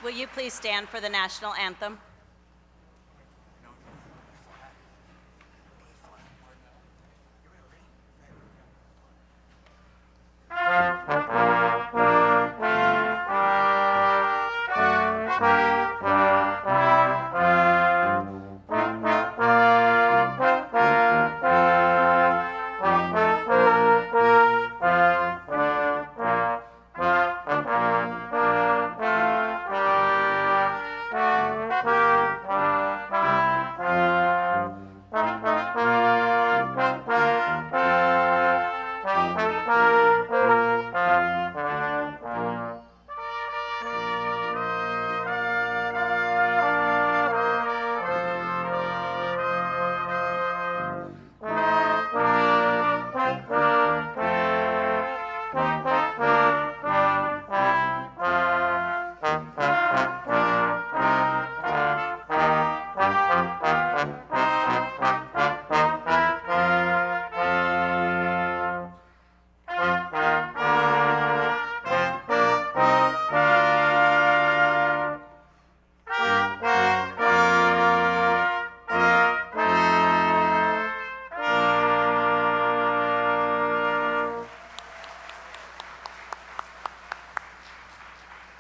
Will you please stand for the National Anthem?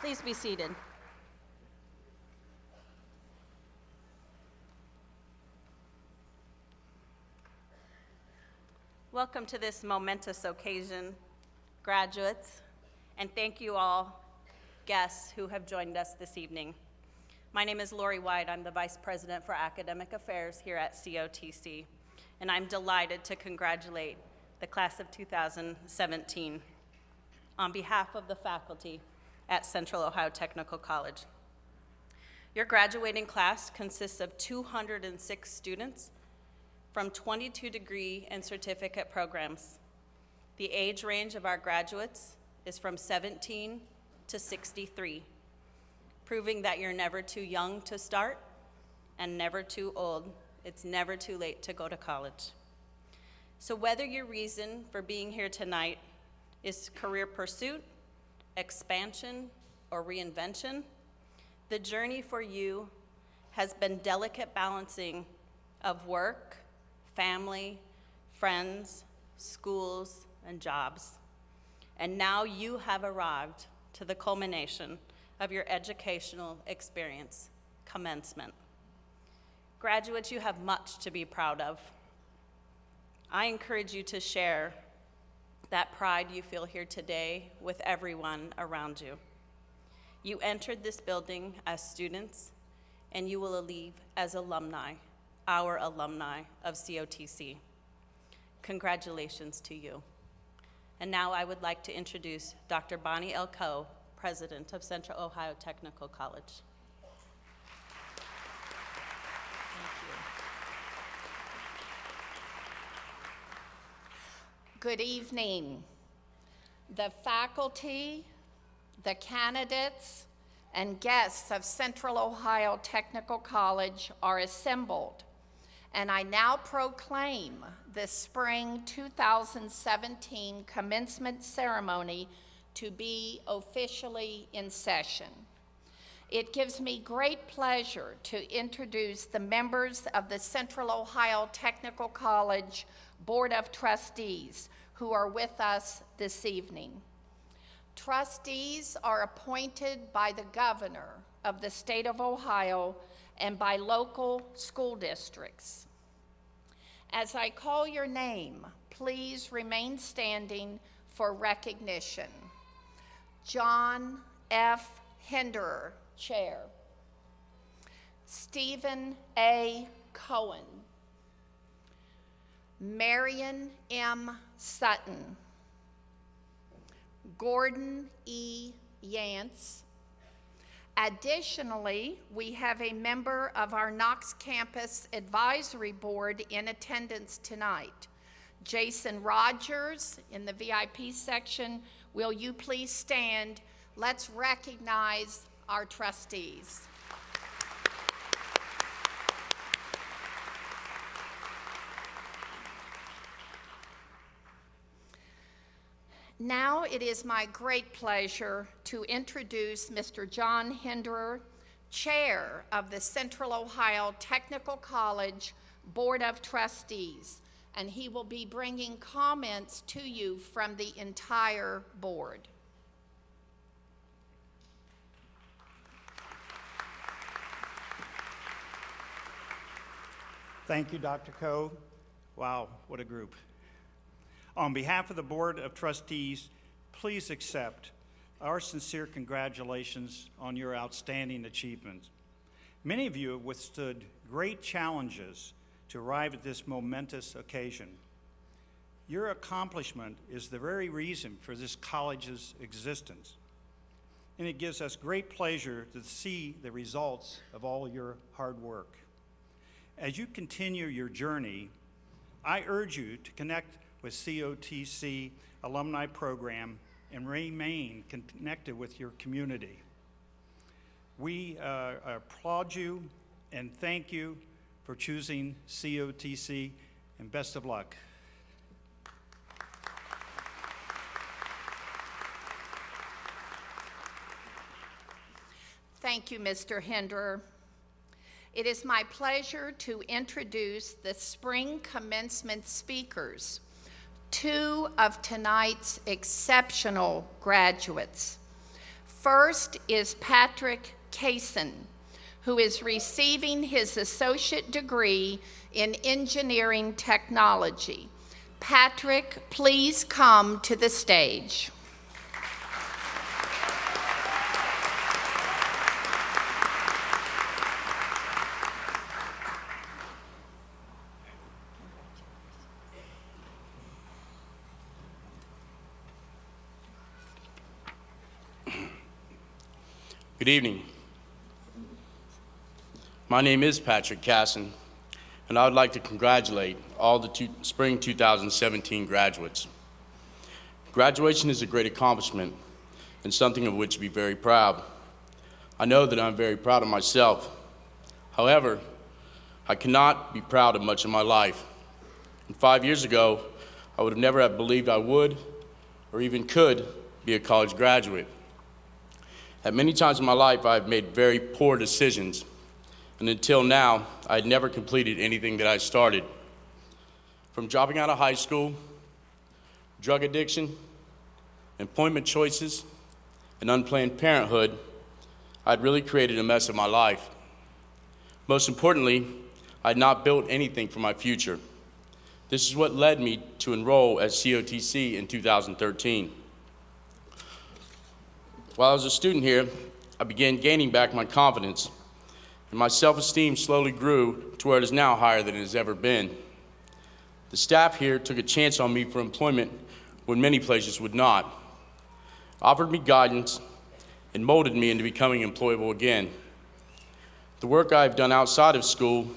Please be seated. Welcome to this momentous occasion, graduates, and thank you all guests who have joined us this evening. My name is Lori White. I'm the Vice President for Academic Affairs here at COTC, and I'm delighted to congratulate the class of 2017 on behalf of the faculty at Central Ohio Technical College. Your graduating class consists of 206 students from 22 degree and certificate programs. The age range of our graduates is from 17 to 63, proving that you're never too young to start and never too old. It's never too late to go to college. So whether your reason for being here tonight is career pursuit, expansion, or reinvention, the journey for you has been delicate balancing of work, family, friends, schools, and jobs. And now you have arrived to the culmination of your educational experience, commencement. Graduates, you have much to be proud of. I encourage you to share that pride you feel here today with everyone around you. You entered this building as students, and you will leave as alumni, our alumni of COTC. Congratulations to you. And now I would like to introduce Dr. Bonnie Elko, President of Central Ohio Technical College. Good evening. The faculty, the candidates, and guests of Central Ohio Technical College are assembled, and I now proclaim the spring 2017 commencement ceremony to be officially in session. It gives me great pleasure to introduce the members of the Central Ohio Technical College Board of Trustees who are with us this evening. Trustees are appointed by the governor of the state of Ohio and by local school districts. As I call your name, please remain standing for recognition. John F. Hinderer, Chair. Stephen A. Cohen. Marion M. Sutton. Gordon E. Yance. Additionally, we have a member of our Knox Campus Advisory Board in attendance tonight. Jason Rogers in the VIP section. Will you please stand? Let's recognize our trustees. Now it is my great pleasure to introduce Mr. John Hinderer, Chair of the Central Ohio Technical College Board of Trustees, and he will be bringing comments to you from the entire board. Thank you, Dr. Coe. Wow, what a group. On behalf of the Board of Trustees, please accept our sincere congratulations on your outstanding achievements. Many of you have withstood great challenges to arrive at this momentous occasion. Your accomplishment is the very reason for this college's existence, and it gives us great pleasure to see the results of all your hard work. As you continue your journey, I urge you to connect with COTC alumni program and remain connected with your community. We applaud you and thank you for choosing COTC, and best of luck. Thank you, Mr. Hinderer. It is my pleasure to introduce the spring commencement speakers, two of tonight's exceptional graduates. First is Patrick Kayson, who is receiving his associate degree in engineering technology. Patrick, please come to the stage. Good evening. My name is Patrick Casson, and I would like to congratulate all the spring 2017 graduates. Graduation is a great accomplishment and something of which to be very proud. I know that I'm very proud of myself. However, I cannot be proud of much of my life. And 5 years ago, I would have never have believed I would or even could be a college graduate. At many times in my life, I've made very poor decisions, and until now, I had never completed anything that I started. From dropping out of high school, drug addiction, employment choices, and unplanned parenthood, I'd really created a mess of my life. Most importantly, I'd not built anything for my future. This is what led me to enroll at COTC in 2013. While I was a student here, I began gaining back my confidence, and my self-esteem slowly grew to where it is now higher than it has ever been. The staff here took a chance on me for employment when many places would not, offered me guidance, and molded me into becoming employable again. The work I've done outside of school,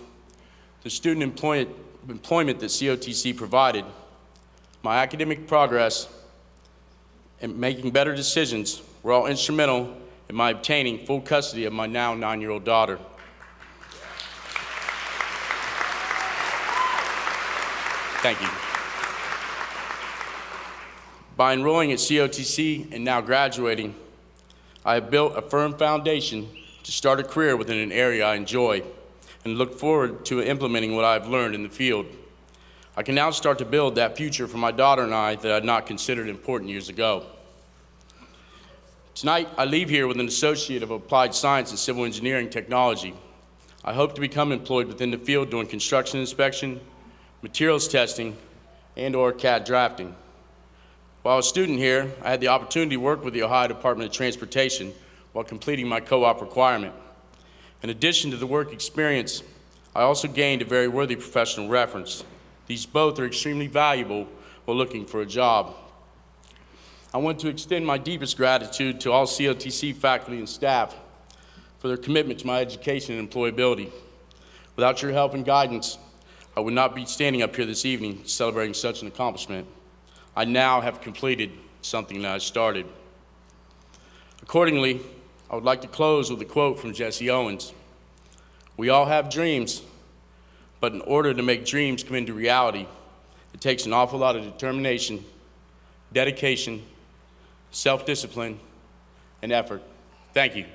the student employment that COTC provided, my academic progress, and making better decisions were all instrumental in my obtaining full custody of my now 9-year-old daughter. Thank you. By enrolling at COTC and now graduating, I have built a firm foundation to start a career within an area I enjoy and look forward to implementing what I've learned in the field. I can now start to build that future for my daughter and I that I had not considered important years ago. Tonight, I leave here with an Associate of Applied Science and Civil Engineering Technology. I hope to become employed within the field doing construction inspection, materials testing, and/or CAD drafting. While a student here, I had the opportunity to work with the Ohio Department of Transportation while completing my co-op requirement. In addition to the work experience, I also gained a very worthy professional reference. These both are extremely valuable while looking for a job. I want to extend my deepest gratitude to all COTC faculty and staff for their commitment to my education and employability. Without your help and guidance, I would not be standing up here this evening celebrating such an accomplishment. I now have completed something that I started. Accordingly, I would like to close with a quote from Jesse Owens. "We all have dreams, but in order to make dreams come into reality, it takes an awful lot of determination, dedication, self-discipline, and effort. Thank you.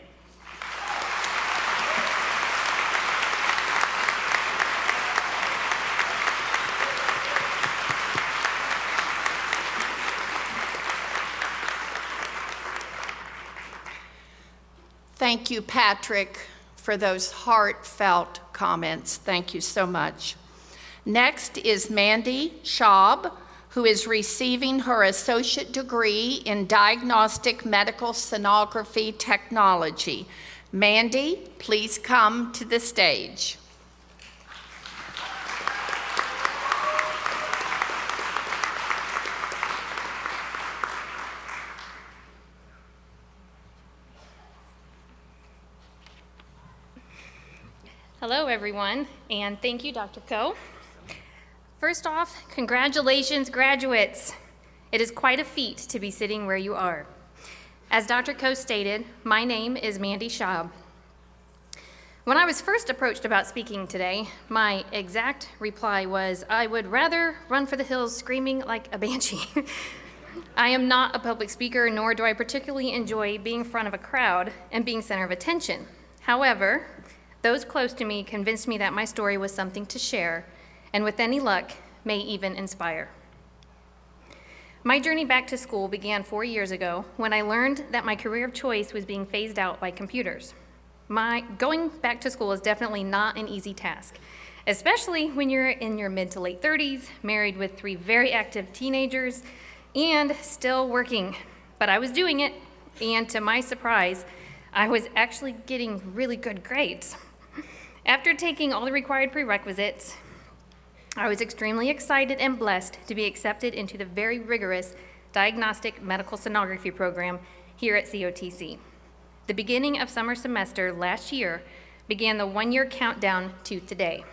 Thank you, Patrick, for those heartfelt comments. Thank you so much. Next is Mandi Schaub, who is receiving her associate degree in diagnostic medical sonography technology. Mandi, please come to the stage. Hello, everyone, and thank you, Dr. Coe. First off, congratulations, graduates. It is quite a feat to be sitting where you are. As Dr. Coe stated, my name is Mandi Schaub. When I was first approached about speaking today, my exact reply was, I would rather run for the hills screaming like a banshee. I am not a public speaker, nor do I particularly enjoy being in front of a crowd and being center of attention. However, those close to me convinced me that my story was something to share, and with any luck, may even inspire. My journey back to school began 4 years ago when I learned that my career of choice was being phased out by computers. Going back to school is definitely not an easy task, especially when you're in your mid to late 30s, married with 3 very active teenagers, and still working. But I was doing it, and to my surprise, I was actually getting really good grades. After taking all the required prerequisites, I was extremely excited and blessed to be accepted into the very rigorous diagnostic medical sonography program here at COTC. The beginning of summer semester last year began the 1-year countdown to today.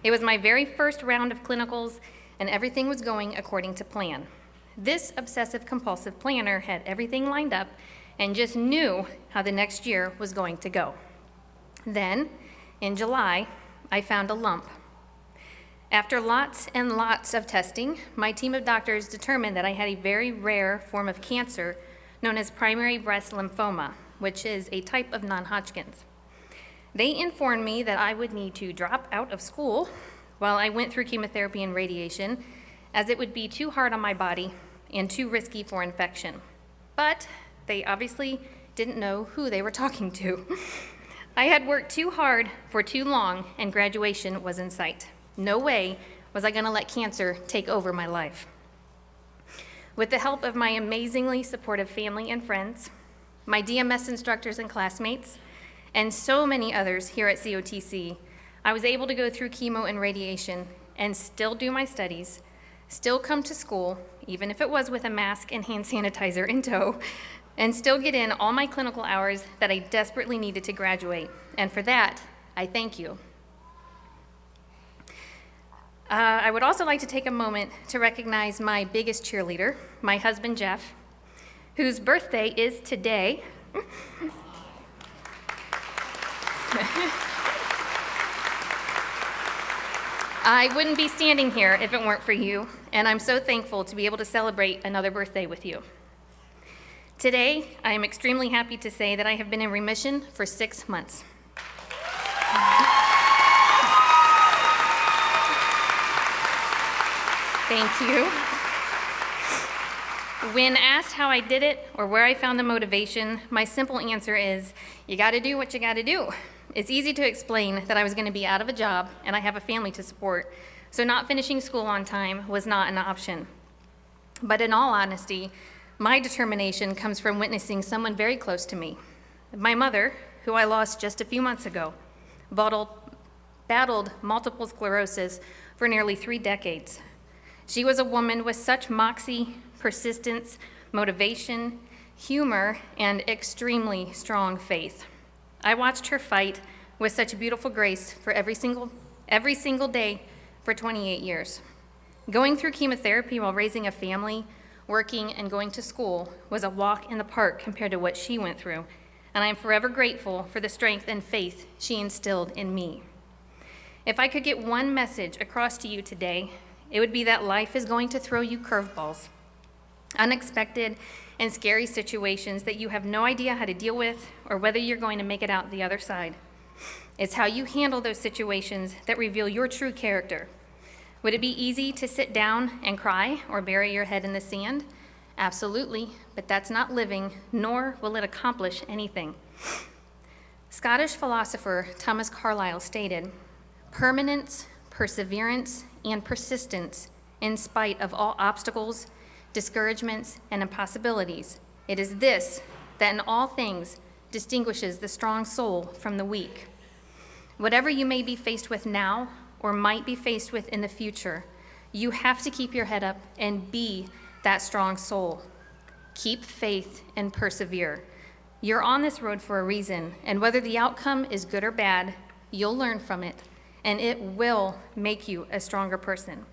It was my very first round of clinicals, and everything was going according to plan. This obsessive-compulsive planner had everything lined up and just knew how the next year was going to go. Then, in July, I found a lump. After lots and lots of testing, my team of doctors determined that I had a very rare form of cancer known as primary breast lymphoma, which is a type of non-Hodgkin's. They informed me that I would need to drop out of school while I went through chemotherapy and radiation, as it would be too hard on my body and too risky for infection. But they obviously didn't know who they were talking to. I had worked too hard for too long, and graduation was in sight. No way was I gonna let cancer take over my life. With the help of my amazingly supportive family and friends, my DMS instructors and classmates, and so many others here at COTC, I was able to go through chemo and radiation and still do my studies, still come to school, even if it was with a mask and hand sanitizer in tow, and still get in all my clinical hours that I desperately needed to graduate. And for that, I thank you. I would also like to take a moment to recognize my biggest cheerleader, my husband, Jeff, whose birthday is today. I wouldn't be standing here if it weren't for you, and I'm so thankful to be able to celebrate another birthday with you. Today, I am extremely happy to say that I have been in remission for 6 months. Thank you. When asked how I did it or where I found the motivation, my simple answer is, you gotta do what you gotta do. It's easy to explain that I was gonna be out of a job and I have a family to support, so not finishing school on time was not an option. But in all honesty, my determination comes from witnessing someone very close to me. My mother, who I lost just a few months ago, battled multiple sclerosis for nearly 3 decades. She was a woman with such moxie, persistence, motivation, humor, and extremely strong faith. I watched her fight with such beautiful grace for every single day for 28 years. Going through chemotherapy while raising a family, working, and going to school was a walk in the park compared to what she went through, and I am forever grateful for the strength and faith she instilled in me. If I could get one message across to you today, it would be that life is going to throw you curveballs. unexpected and scary situations that you have no idea how to deal with or whether you're going to make it out the other side. It's how you handle those situations that reveal your true character. Would it be easy to sit down and cry or bury your head in the sand? Absolutely, but that's not living, nor will it accomplish anything. Scottish philosopher Thomas Carlyle stated, "Permanence, perseverance, and persistence, in spite of all obstacles, discouragements, and impossibilities. It is this that in all things distinguishes the strong soul from the weak." Whatever you may be faced with now or might be faced with in the future, you have to keep your head up and be that strong soul. Keep faith and persevere. You're on this road for a reason, and whether the outcome is good or bad, you'll learn from it, and it will make you a stronger person.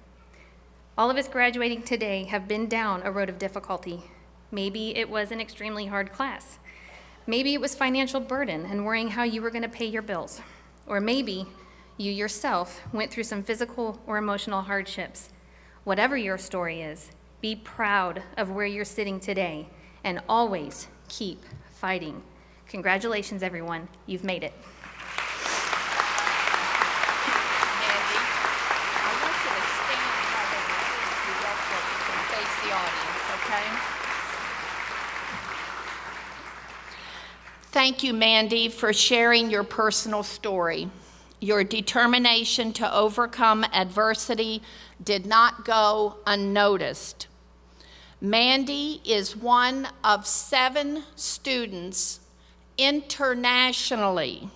All of us graduating today have been down a road of difficulty. Maybe it was an extremely hard class. Maybe it was financial burden and worrying how you were going to pay your bills. Or maybe you yourself went through some physical or emotional hardships. Whatever your story is, be proud of where you're sitting today and always keep fighting. Congratulations, everyone. You've made it. Mandi, I want you to stand right over here if you will, so you can face the audience, okay? Thank you, Mandi, for sharing your personal story. Your determination to overcome adversity did not go unnoticed. Mandi is one of 7 students internationally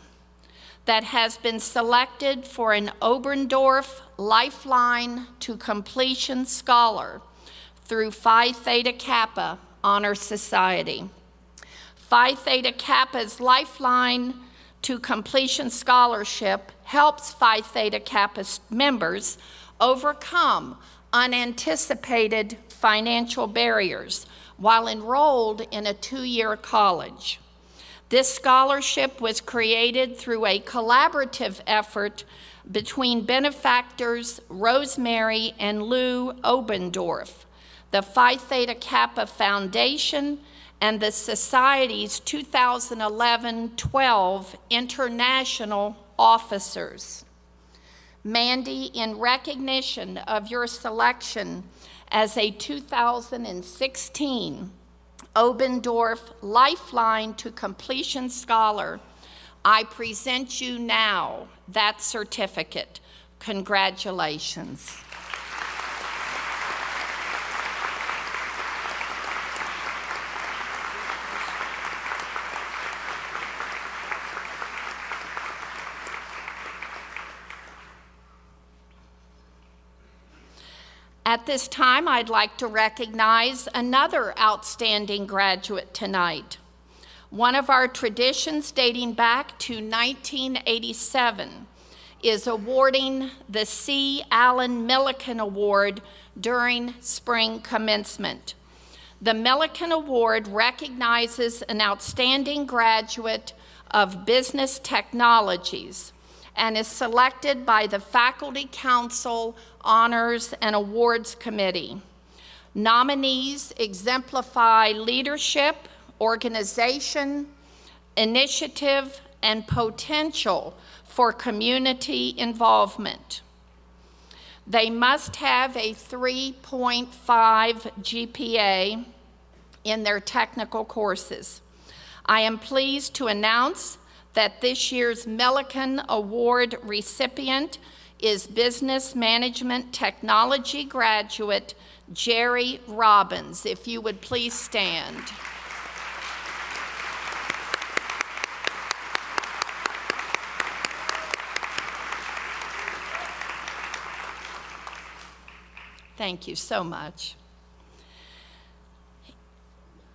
that has been selected for an Oberndorf Lifeline to Completion Scholar through Phi Theta Kappa Honor Society. Phi Theta Kappa's Lifeline to Completion Scholarship helps Phi Theta Kappa members overcome unanticipated financial barriers while enrolled in a 2-year college. This scholarship was created through a collaborative effort between benefactors Rosemary and Lou Oberndorf, the Phi Theta Kappa Foundation, and the Society's 2011-12 International Officers. Mandi, in recognition of your selection as a 2016 Oberndorf Lifeline to Completion Scholar, I present you now that certificate. Congratulations. At this time, I'd like to recognize another outstanding graduate tonight. One of our traditions dating back to 1987 is awarding the C. Allen Milliken Award during spring commencement. The Milliken Award recognizes an outstanding graduate of business technologies and is selected by the Faculty Council Honors and Awards Committee. Nominees exemplify leadership, organization, initiative, and potential for community involvement. They must have a 3.5 GPA in their technical courses. I am pleased to announce that this year's Milliken Award recipient is Business Management Technology graduate Jerry Robbins. If you would please stand. Thank you so much.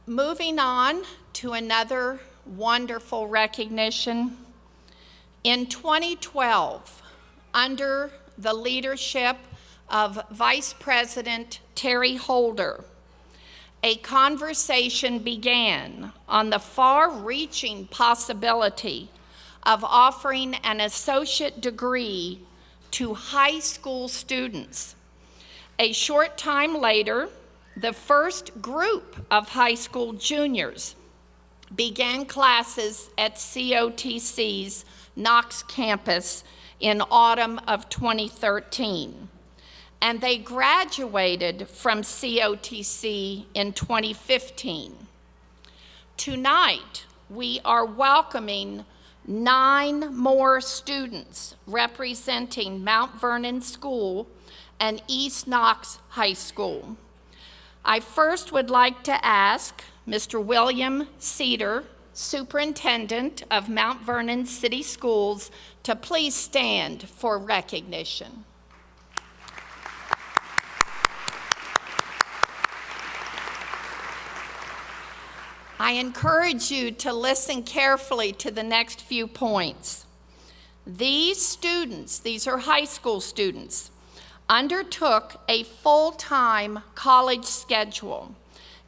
Moving on to another wonderful recognition. In 2012, under the leadership of Vice President Terry Holder, a conversation began on the far-reaching possibility of offering an associate degree to high school students. A short time later, The first group of high school juniors began classes at COTC's Knox campus in autumn of 2013, and they graduated from COTC in 2015. Tonight, we are welcoming 9 more students representing Mount Vernon School and East Knox High School. I first would like to ask Mr. William Cedar, Superintendent of Mount Vernon City Schools, to please stand for recognition. I encourage you to listen carefully to the next few points. These students, these are high school students, undertook a full-time college schedule,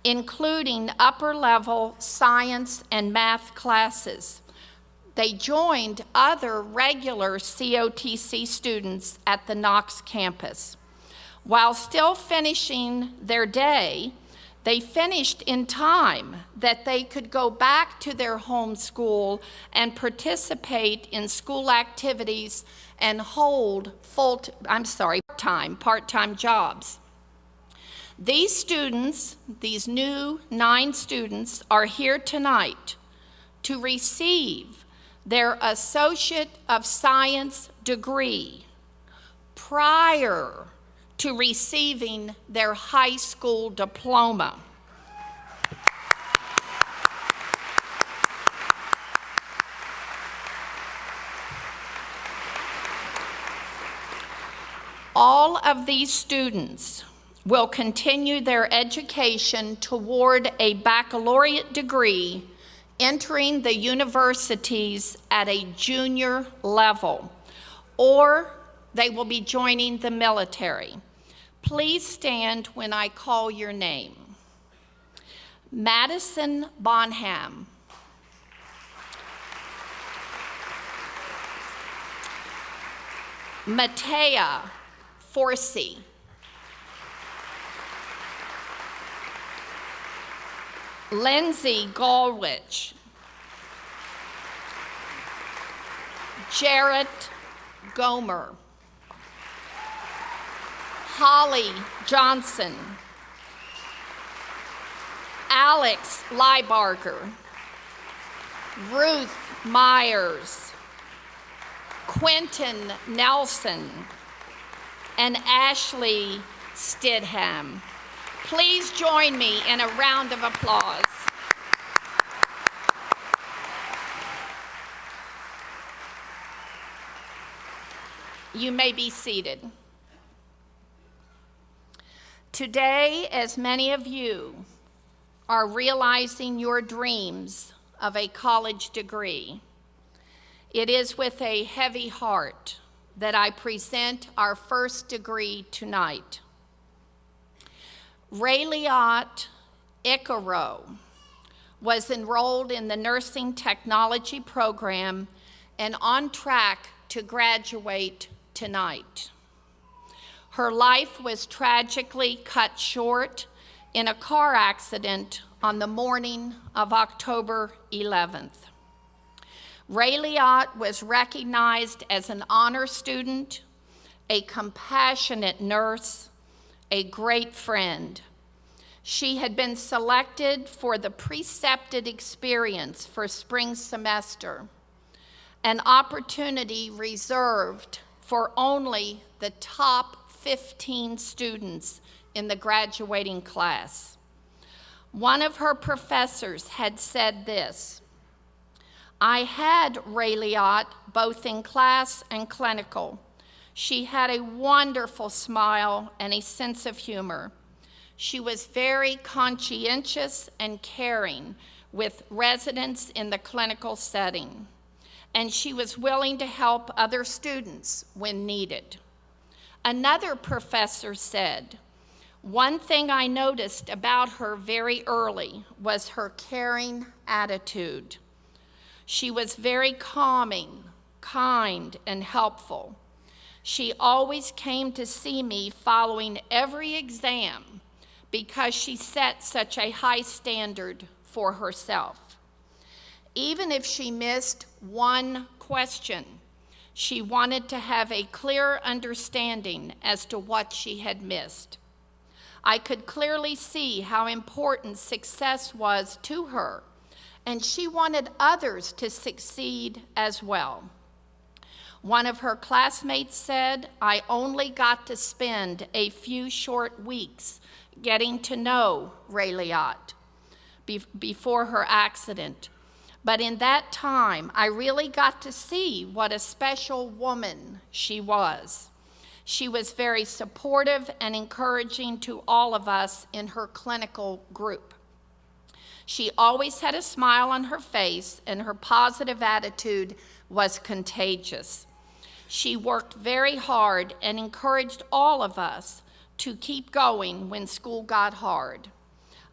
including upper-level science and math classes. They joined other regular COTC students at the Knox campus. While still finishing their day, they finished in time that they could go back to their home school and participate in school activities and hold part-time jobs. These students, these new 9 students, are here tonight to receive their Associate of Science degree prior to receiving their high school diploma. All of these students will continue their education toward a baccalaureate degree, entering the universities at a junior level, or they will be joining the military. Please stand when I call your name. Madison Bonham. Matea Forsey. Lindsay Galwich. Jarrett Gomer. Holly Johnson. Alex Liebarger. Ruth Myers. Quentin Nelson. And Ashley Stidham. Please join me in a round of applause. You may be seated. Today, as many of you are realizing your dreams of a college degree, it is with a heavy heart that I present our first degree tonight. Rayliat Icaro was enrolled in the nursing technology program and on track to graduate tonight. Her life was tragically cut short in a car accident on the morning of October 11th. Rayliat was recognized as an honor student, a compassionate nurse, a great friend. She had been selected for the precepted experience for spring semester, an opportunity reserved for only the top 15 students in the graduating class. One of her professors had said this: I had Rayliat both in class and clinical. She had a wonderful smile and a sense of humor. She was very conscientious and caring with residents in the clinical setting, and she was willing to help other students when needed. Another professor said, one thing I noticed about her very early was her caring attitude. She was very calming, kind, and helpful. She always came to see me following every exam because she set such a high standard for herself. Even if she missed one question, she wanted to have a clear understanding as to what she had missed. I could clearly see how important success was to her, and she wanted others to succeed as well. One of her classmates said, "I only got to spend a few short weeks getting to know Ray Liotte before her accident. But in that time, I really got to see what a special woman she was. She was very supportive and encouraging to all of us in her clinical group. She always had a smile on her face, and her positive attitude was contagious. She worked very hard and encouraged all of us to keep going when school got hard.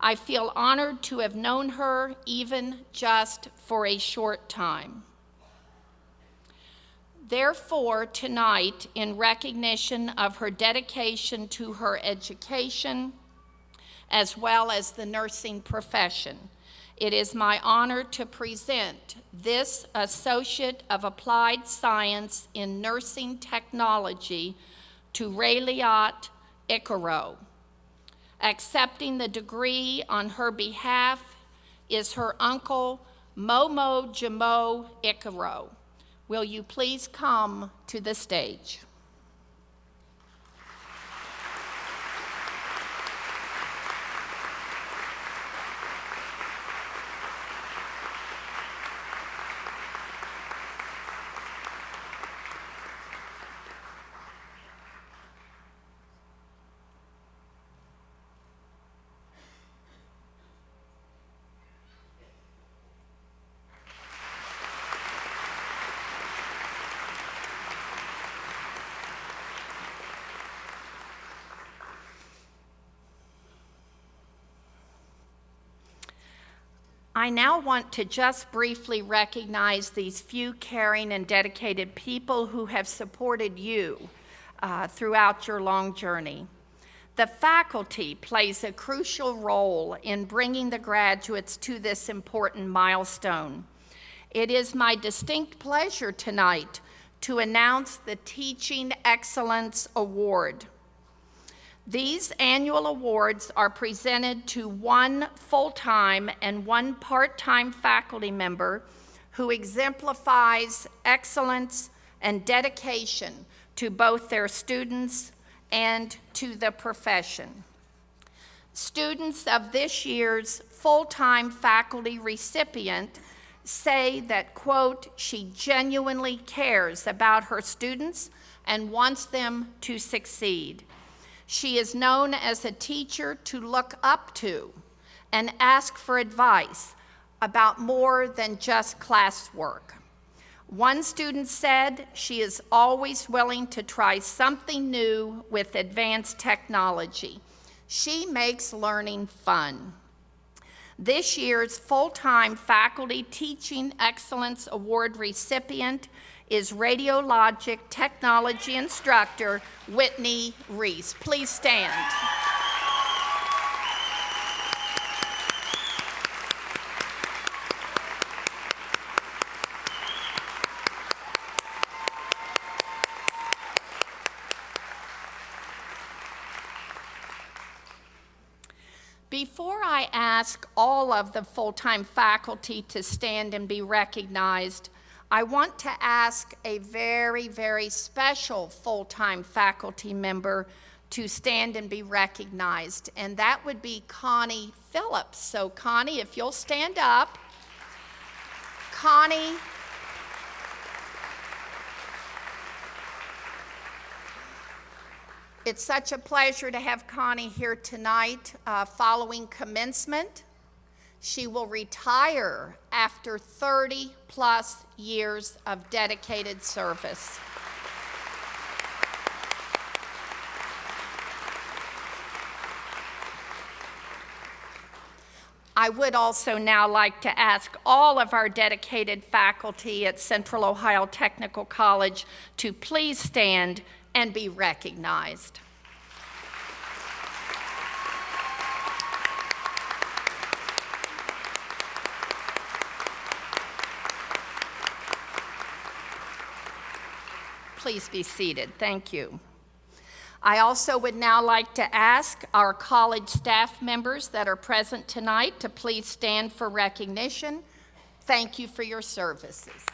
I feel honored to have known her even just for a short time." Therefore, tonight, in recognition of her dedication to her education, as well as the nursing profession, it is my honor to present this Associate of Applied Science in Nursing Technology to Ray Liotte Icaro. Accepting the degree on her behalf is her uncle, Momo Jamo Icaro. Will you please come to the stage? I now want to just briefly recognize these few caring and dedicated people who have supported you throughout your long journey. The faculty plays a crucial role in bringing the graduates to this important milestone. It is my distinct pleasure tonight to announce the Teaching Excellence Award. These annual awards are presented to one full-time and one part-time faculty member who exemplifies excellence and dedication to both their students and to the profession. Students of this year's full-time faculty recipient say that, quote, "she genuinely cares about her students and wants them to succeed. She is known as a teacher to look up to and ask for advice about more than just classwork." One student said she is always willing to try something new with advanced technology. She makes learning fun. This year's full-time Faculty Teaching Excellence Award recipient is radiologic technology instructor Whitney Reese. Please stand. Before I ask all of the full-time faculty to stand and be recognized, I want to ask a very, very special full-time faculty member to stand and be recognized, and that would be Connie Phillips. So Connie, if you'll stand up. Connie, it's such a pleasure to have Connie here tonight. Following commencement, she will retire after 30-plus years of dedicated service. I would also now like to ask all of our dedicated faculty at Central Ohio Technical College to please stand and be recognized. Please be seated. Thank you. I also would now like to ask our college staff members that are present tonight to please stand for recognition. Thank you for your services.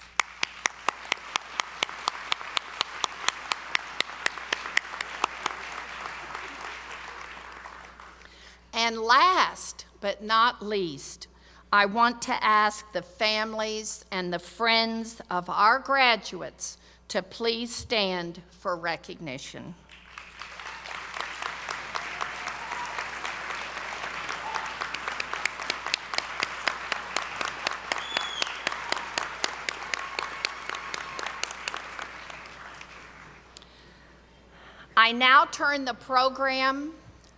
And last but not least, I want to ask the families and the friends of our graduates to please stand for recognition. I now turn the program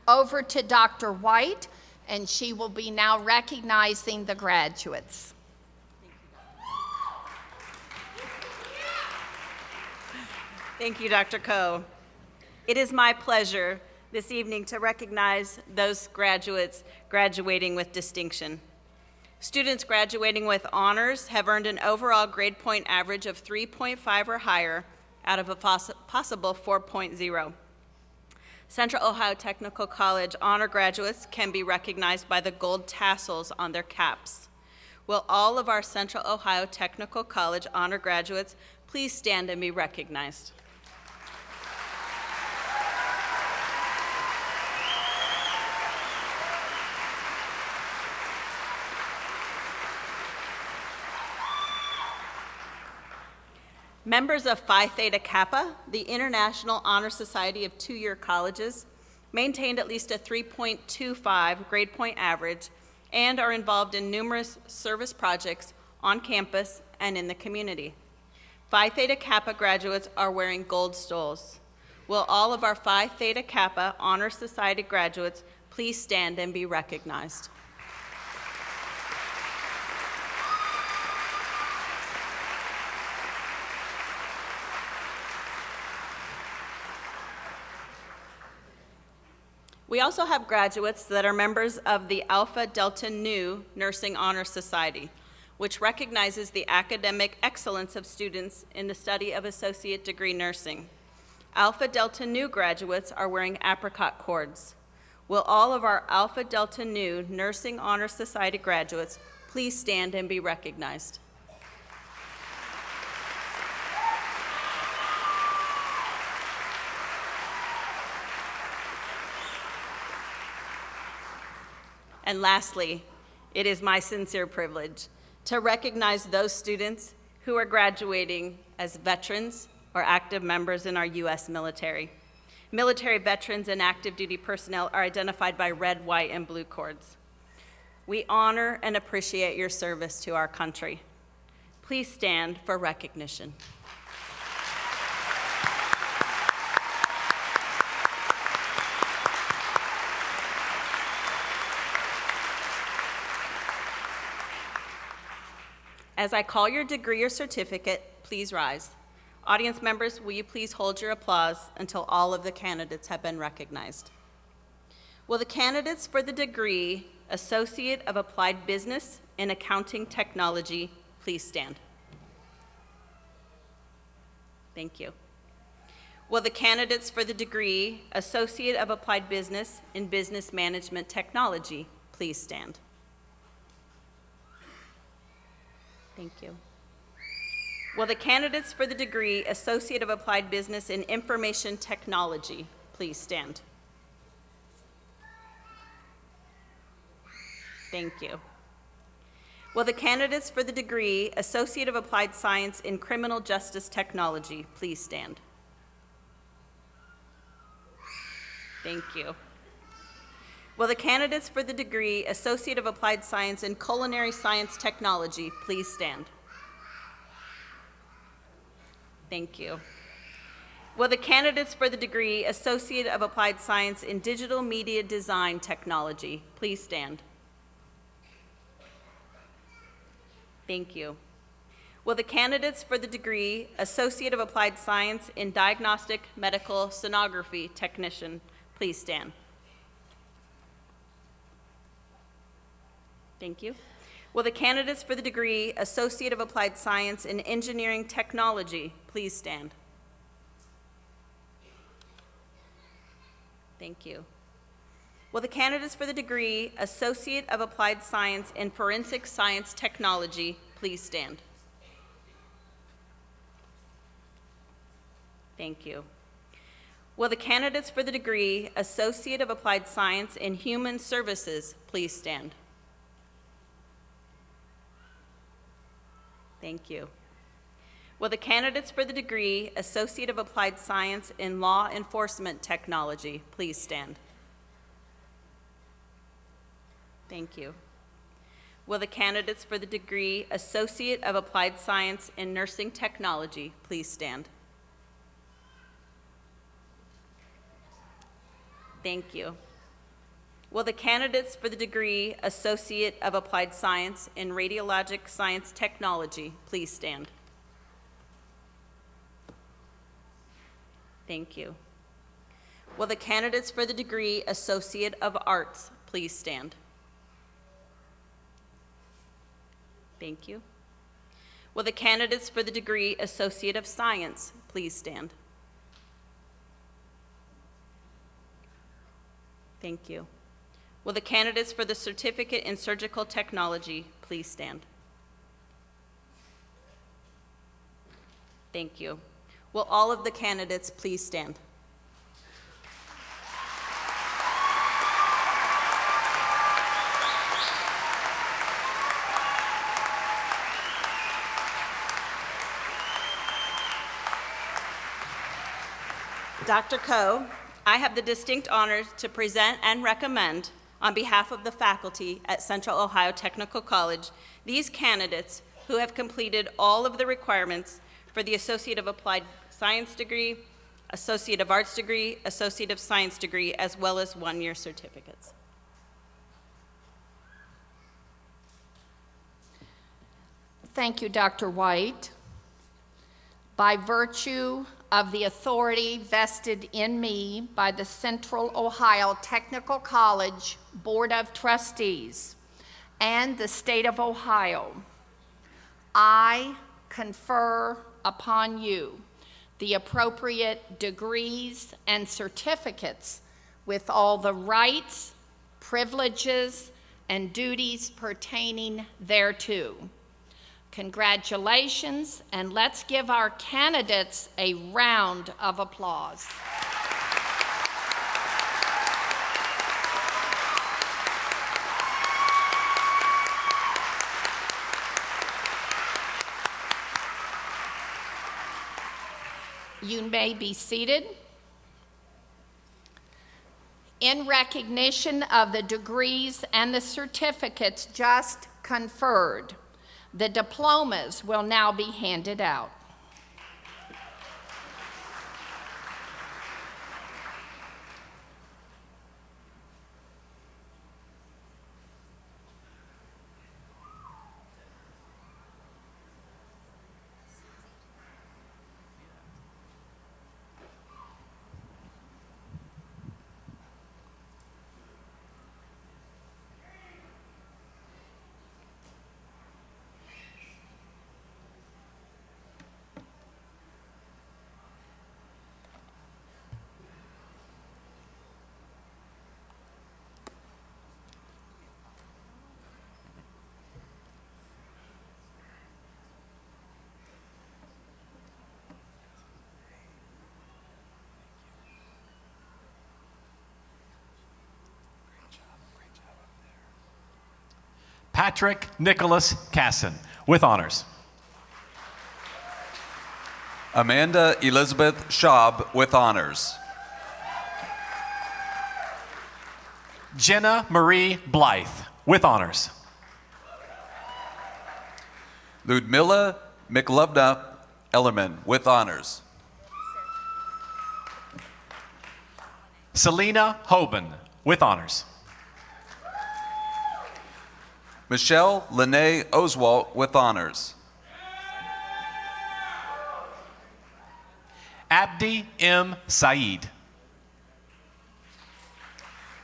over to Dr. White, and she will be now recognizing the graduates. Thank you, Dr. Coe. It is my pleasure this evening to recognize those graduates graduating with distinction. Students graduating with honors have earned an overall grade point average of 3.5 or higher out of a possible 4.0. Central Ohio Technical College honor graduates can be recognized by the gold tassels on their caps. Will all of our Central Ohio Technical College honor graduates please stand and be recognized? Members of Phi Theta Kappa, the International Honor Society of two-year colleges, maintained at least a 3.25 grade point average and are involved in numerous service projects on campus and in the community. Phi Theta Kappa graduates are wearing gold stoles. Will all of our Phi Theta Kappa Honor Society graduates please stand and be recognized? We also have graduates that are members of the Alpha Delta Nu Nursing Honor Society, which recognizes the academic excellence of students in the study of associate degree nursing. Alpha Delta Nu graduates are wearing apricot cords. Will all of our Alpha Delta Nu Nursing Honor Society graduates please stand and be recognized? And lastly, it is my sincere privilege to recognize those students who are graduating as veterans or active members in our U.S. military. Military veterans and active duty personnel are identified by red, white, and blue cords. We honor and appreciate your service to our country. Please stand for recognition. As I call your degree or certificate, please rise. Audience members, will you please hold your applause until all of the candidates have been recognized? Will the candidates for the degree Associate of Applied Business in Accounting Technology please stand? Thank you. Will the candidates for the degree Associate of Applied Business in Business Management Technology please stand? Thank you. Will the candidates for the degree Associate of Applied Business in Information Technology please stand? Thank you. Will the candidates for the degree Associate of Applied Science in Criminal Justice Technology please stand? Thank you. Will the candidates for the degree Associate of Applied Science in Culinary Science Technology please stand? Thank you. Will the candidates for the degree Associate of Applied Science in Digital Media Design Technology please stand? Thank you. Will the candidates for the degree Associate of Applied Science in Diagnostic Medical Sonography Technician please stand? Thank you. Will the candidates for the degree Associate of Applied Science in Engineering Technology please stand? Thank you. Will the candidates for the degree Associate of Applied Science in Forensic Science Technology please stand? Thank you. Will the candidates for the degree Associate of Applied Science in Human Services please stand? Thank you. Will the candidates for the degree Associate of Applied Science in Law Enforcement Technology please stand? Thank you. Will the candidates for the degree Associate of Applied Science in Nursing Technology please stand? Thank you. Will the candidates for the degree Associate of Applied Science in Radiologic Science Technology please stand? Thank you. Will the candidates for the degree Associate of Arts please stand? Thank you. Will the candidates for the degree Associate of Science please stand? Thank you. Will the candidates for the Certificate in Surgical Technology please stand? Thank you. Will all of the candidates please stand? Dr. Coe, I have the distinct honor to present and recommend on behalf of the faculty at Central Ohio Technical College these candidates who have completed all of the requirements for the Associate of Applied Science degree, Associate of Arts degree, Associate of Science degree, as well as one-year certificates. Thank you, Dr. White. By virtue of the authority vested in me by the Central Ohio Technical College Board of Trustees and the State of Ohio, I confer upon you the appropriate degrees and certificates with all the rights, privileges, and duties pertaining thereto. Congratulations, and let's give our candidates a round of applause. You may be seated. In recognition of the degrees and the certificates just conferred, the diplomas will now be handed out. Patrick Nicholas Casson, with honors. Amanda Elizabeth Schaub, with honors. Jenna Marie Blythe, with honors. Ludmila McLovna Ellerman, with honors. Selena Hoban, with honors. Michelle Lene Oswalt, with honors. Abdi M. Saeed.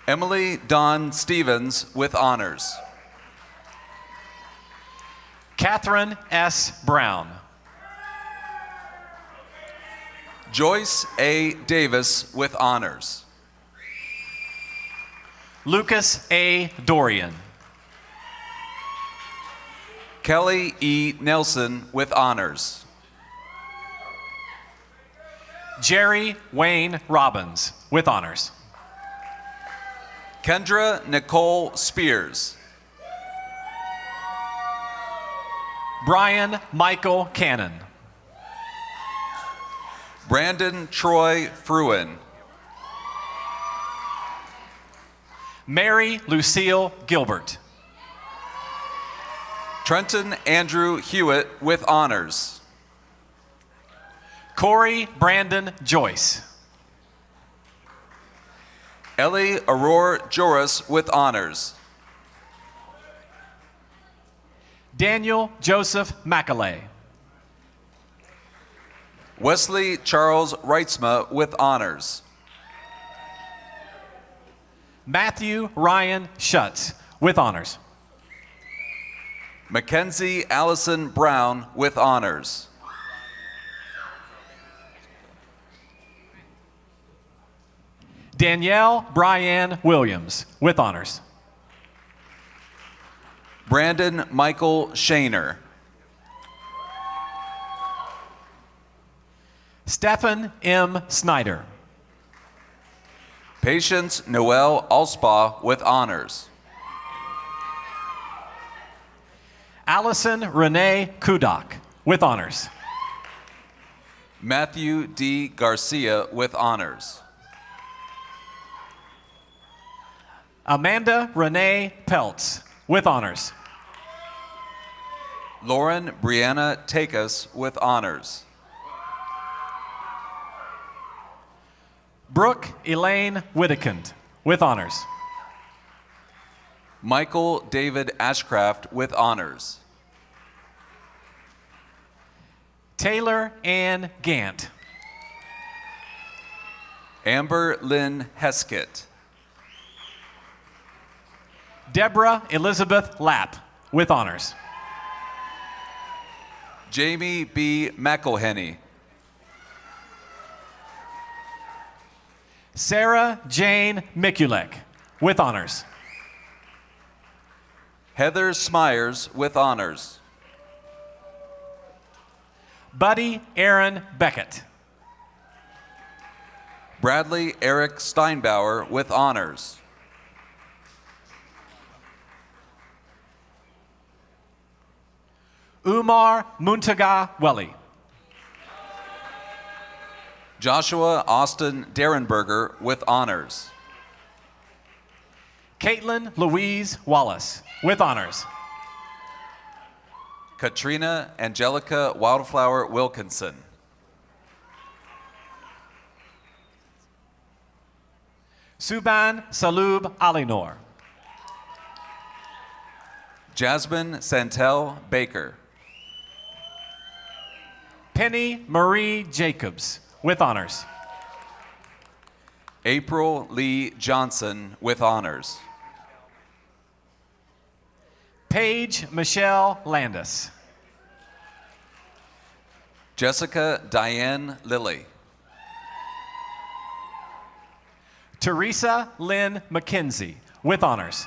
Emily Dawn Stevens, with honors. Catherine S. Brown. Joyce A. Davis, with honors. Lucas A. Dorian. Kelly E. Nelson with honors. Jerry Wayne Robbins with honors. Kendra Nicole Spears. Brian Michael Cannon. Brandon Troy Fruin. Mary Lucille Gilbert. Trenton Andrew Hewitt with honors. Corey Brandon Joyce. Ellie Aurora Joris with honors. Daniel Joseph McAlay. Wesley Charles Reitzma with honors. Matthew Ryan Schutz with honors. Mackenzie Allison Brown with honors. Danielle Brianne Williams with honors. Brandon Michael Shaner. Stephen M. Snyder. Patience Noel Alspaugh with honors. Allison Renee Kudak with honors. Matthew D. Garcia with honors. Amanda Renee Peltz with honors. Lauren Brianna Takus with honors. Brooke Elaine Whittekund with honors. Michael David Ashcraft with honors. Taylor Ann Gant. Amber Lynn Heskett. Deborah Elizabeth Lapp with honors. Jamie B. McElhenney. Sarah Jane Mikulek with honors. Heather Smyers with honors. Buddy Aaron Beckett. Bradley Eric Steinbauer with honors. Umar Muntaga Welly. Joshua Austin Derenberger with honors. Caitlin Louise Wallace with honors. Katrina Angelica Wildflower Wilkinson. Suban Salub Alinor. Jasmine Santel Baker. Penny Marie Jacobs with honors. April Lee Johnson with honors. Paige Michelle Landis. Jessica Diane Lilly. Teresa Lynn McKenzie with honors.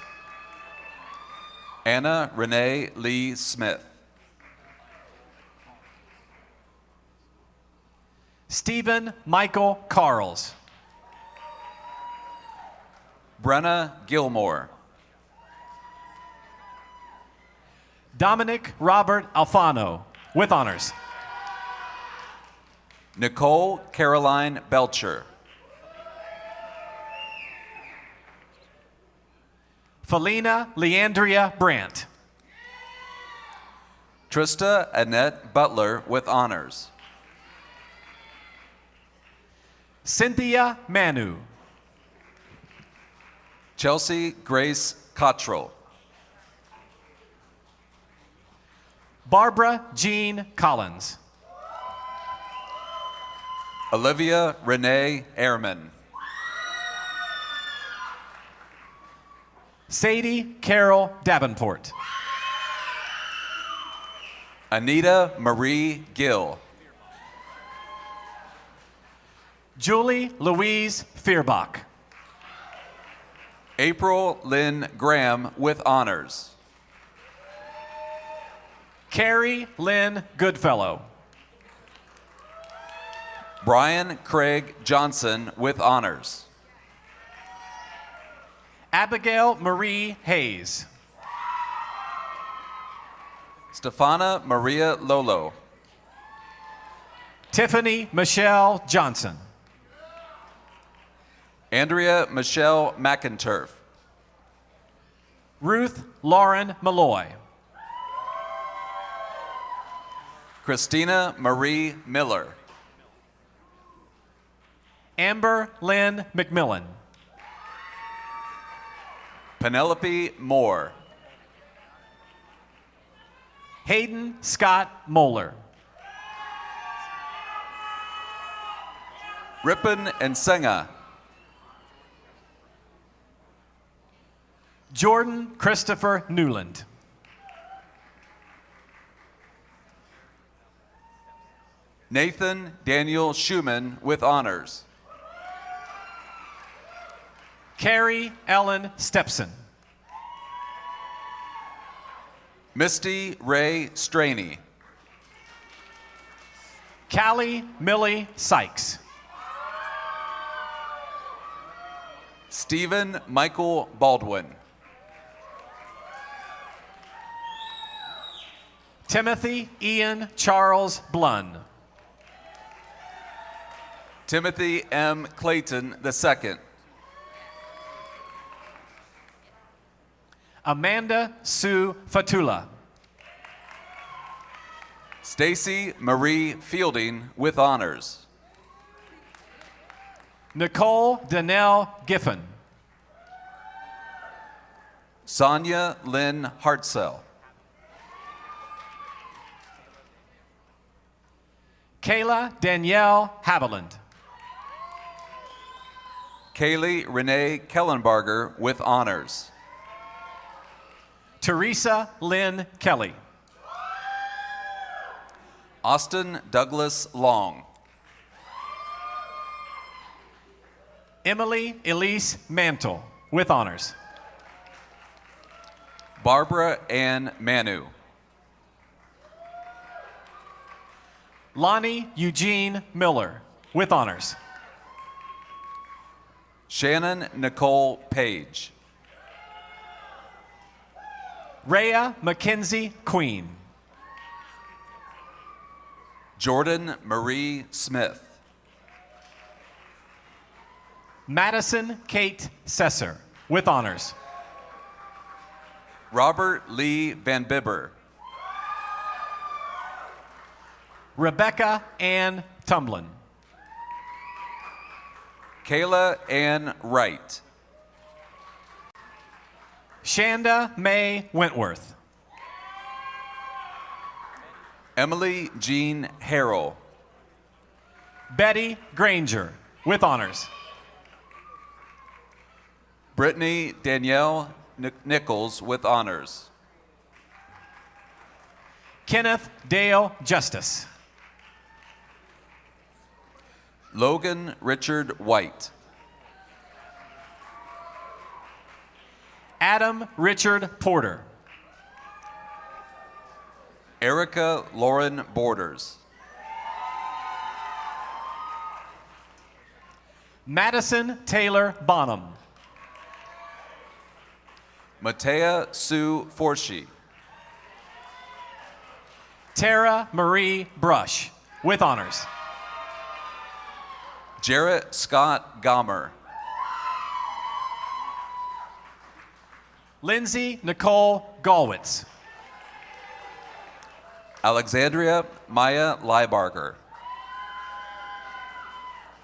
Anna Renee Lee Smith. Stephen Michael Carls. Brenna Gilmore. Dominic Robert Alfano with honors. Nicole Caroline Belcher. Felina Leandria Brandt. Trista Annette Butler with honors. Cynthia Manu. Chelsea Grace Cottrell. Barbara Jean Collins. Olivia Renee Ehrman. Sadie Carol Davenport. Anita Marie Gill. Julie Louise Fierbach. April Lynn Graham with honors. Carrie Lynn Goodfellow. Brian Craig Johnson with honors. Abigail Marie Hayes. Stefana Maria Lolo. Tiffany Michelle Johnson. Andrea Michelle McInturf. Ruth Lauren Malloy. Christina Marie Miller. Amber Lynn McMillan. Penelope Moore. Hayden Scott Moeller. Ripon and Senga. Jordan Christopher Newland. Nathan Daniel Schumann with honors. Carrie Ellen Stepson. Misty Ray Straney. Callie Millie Sykes. Stephen Michael Baldwin. Timothy Ian Charles Blunn. Timothy M. Clayton II. Amanda Sue Fatula. Stacy Marie Fielding with honors. Nicole Danelle Giffen. Sonia Lynn Hartzell. Kayla Danielle Haviland. Kaylee Renee Kellenbarger with honors. Teresa Lynn Kelly. Austin Douglas Long. Emily Elise Mantle with honors. Barbara Ann Manu. Lonnie Eugene Miller with honors. Shannon Nicole Page. Rhea Mackenzie Queen. Jordan Marie Smith. Madison Kate Sesser with honors. Robert Lee Van Bibber. Rebecca Ann Tumblin. Kayla Ann Wright. Shanda May Wentworth. Emily Jean Harrell. Betty Granger with honors. Brittany Danielle Nichols with honors. Kenneth Dale Justice. Logan Richard White. Adam Richard Porter. Erica Lauren Borders. Madison Taylor Bonham. Matea Sue Forshee. Tara Marie Brush with honors. Jarrett Scott Gomer. Lindsay Nicole Galwitz. Alexandria Maya Liebarger.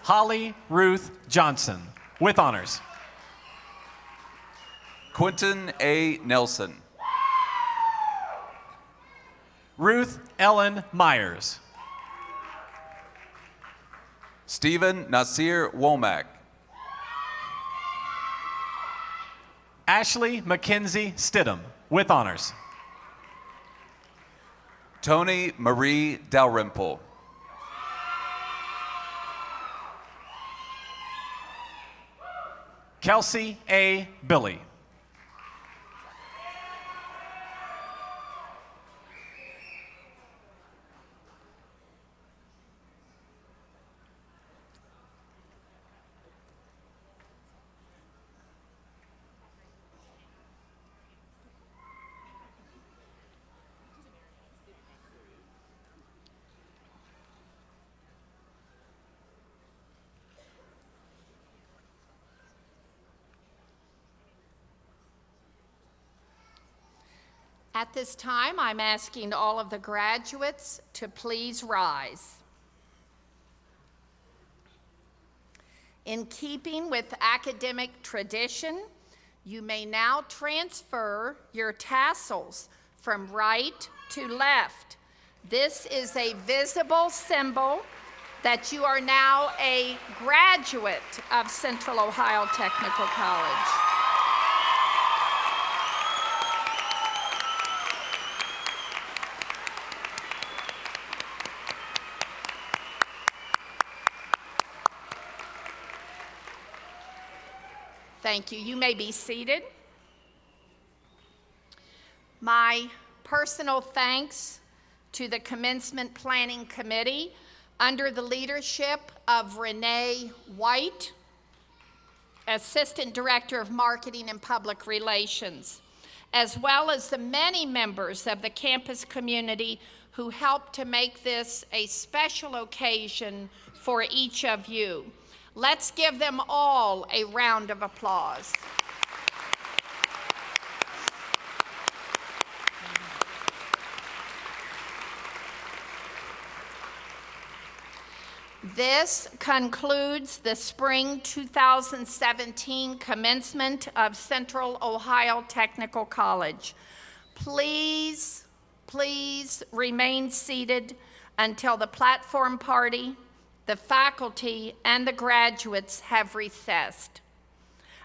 Holly Ruth Johnson with honors. Quentin A. Nelson. Ruth Ellen Myers. Stephen Nasir Womack. Ashley Mackenzie Stidham with honors. Tony Marie Dalrymple. Kelsey A. Billy. At this time, I'm asking all of the graduates to please rise. In keeping with academic tradition, you may now transfer your tassels from right to left. This is a visible symbol that you are now a graduate of Central Ohio Technical College. Thank you. You may be seated. My personal thanks to the Commencement Planning Committee under the leadership of Renee White, Assistant Director of Marketing and Public Relations, as well as the many members of the campus community who helped to make this a special occasion for each of you. Let's give them all a round of applause. This concludes the spring 2017 commencement of Central Ohio Technical College. Please remain seated until the platform party, the faculty, and the graduates have recessed.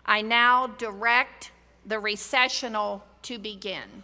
I now direct the recessional to begin.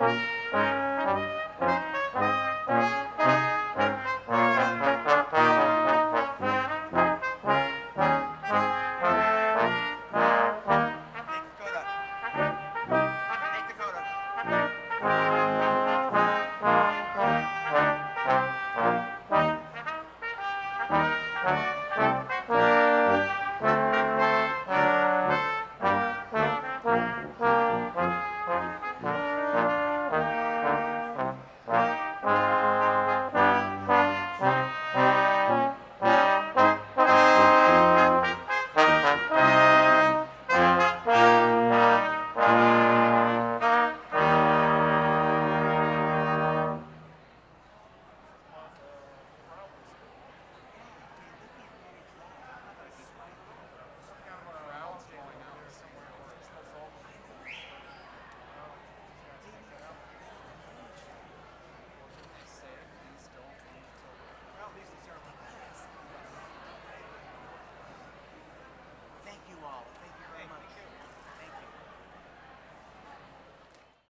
Thank you.